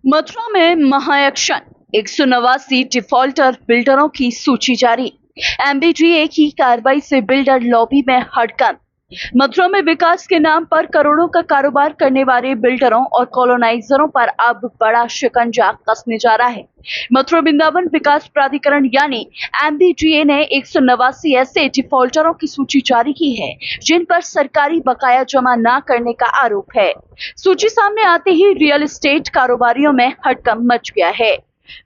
मथुरा में महाएक्शन 189 डिफॉल्टर बिल्डरों की सूची जारी। एमबीडीए की कार्रवाई से बिल्डर लॉबी में हड़कंप। मथुरा में विकास के नाम पर करोड़ों का कारोबार करने वाले बिल्डरों और कॉलोनाइजरों पर अब बड़ा शिकंजा कसने जा रहा है। मथुरा वृंदावन विकास प्राधिकरण यानी एमबीडीए ने 189 ऐसे डिफॉल्टरों की सूची जारी की है जिन पर सरकारी बकाया जमा न करने का आरोप है। सूची सामने आते ही रियल एस्टेट कारोबारियों में हड़कंप मच गया है।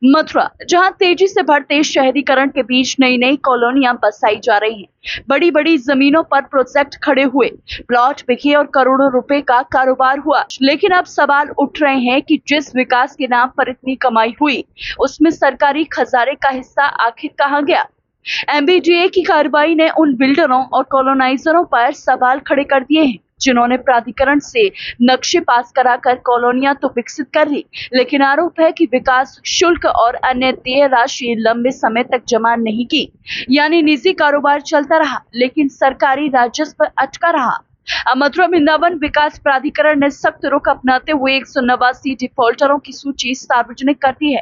मथुरा, जहां तेजी से बढ़ते शहरीकरण के बीच नई नई कॉलोनियां बसाई जा रही हैं, बड़ी बड़ी जमीनों पर प्रोजेक्ट खड़े हुए, प्लॉट बिके और करोड़ों रुपए का कारोबार हुआ। लेकिन अब सवाल उठ रहे हैं कि जिस विकास के नाम पर इतनी कमाई हुई, उसमें सरकारी खजाने का हिस्सा आखिर कहां गया। एमबीडीए की कार्रवाई ने उन बिल्डरों और कॉलोनाइजरों पर सवाल खड़े कर दिए हैं जिन्होंने प्राधिकरण से नक्शे पास कराकर कॉलोनियां तो विकसित कर ली, लेकिन आरोप है कि विकास शुल्क और अन्य देय राशि लंबे समय तक जमा नहीं की। यानी निजी कारोबार चलता रहा लेकिन सरकारी राजस्व अटका रहा। मथुरा वृंदावन विकास प्राधिकरण ने सख्त रुख अपनाते हुए 189 डिफॉल्टरों की सूची सार्वजनिक कर दी है।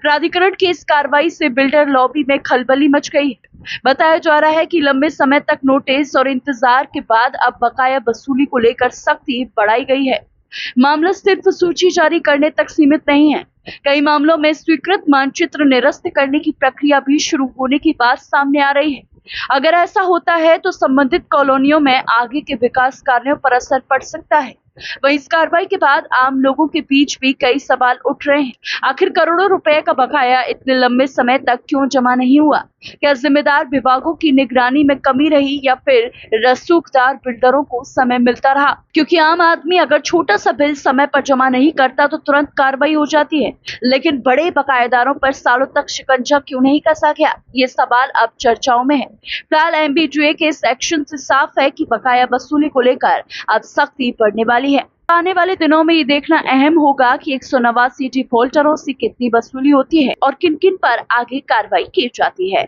प्राधिकरण की इस कार्रवाई से बिल्डर लॉबी में खलबली मच गई है। बताया जा रहा है कि लंबे समय तक नोटिस और इंतजार के बाद अब बकाया वसूली को लेकर सख्ती बढ़ाई गई है। मामला सिर्फ सूची जारी करने तक सीमित नहीं है। कई मामलों में स्वीकृत मानचित्र निरस्त करने की प्रक्रिया भी शुरू होने की बात सामने आ रही है। अगर ऐसा होता है तो संबंधित कॉलोनियों में आगे के विकास कार्यों पर असर पड़ सकता है। वहीं इस कार्रवाई के बाद आम लोगों के बीच भी कई सवाल उठ रहे हैं। आखिर करोड़ों रुपए का बकाया इतने लंबे समय तक क्यों जमा नहीं हुआ? क्या जिम्मेदार विभागों की निगरानी में कमी रही या फिर रसूखदार बिल्डरों को समय मिलता रहा? क्योंकि आम आदमी अगर छोटा सा बिल समय पर जमा नहीं करता तो तुरंत कार्रवाई हो जाती है, लेकिन बड़े बकायेदारों पर सालों तक शिकंजा क्यों नहीं कसा गया? ये सवाल अब चर्चाओं में है। फिलहाल एमबीडीए के इस एक्शन से साफ है कि बकाया वसूली को लेकर अब सख्ती बढ़ने वाली है। आने वाले दिनों में ये देखना अहम होगा कि 189 डिफॉल्टरों से कितनी वसूली होती है और किन किन पर आगे कार्रवाई की जाती है।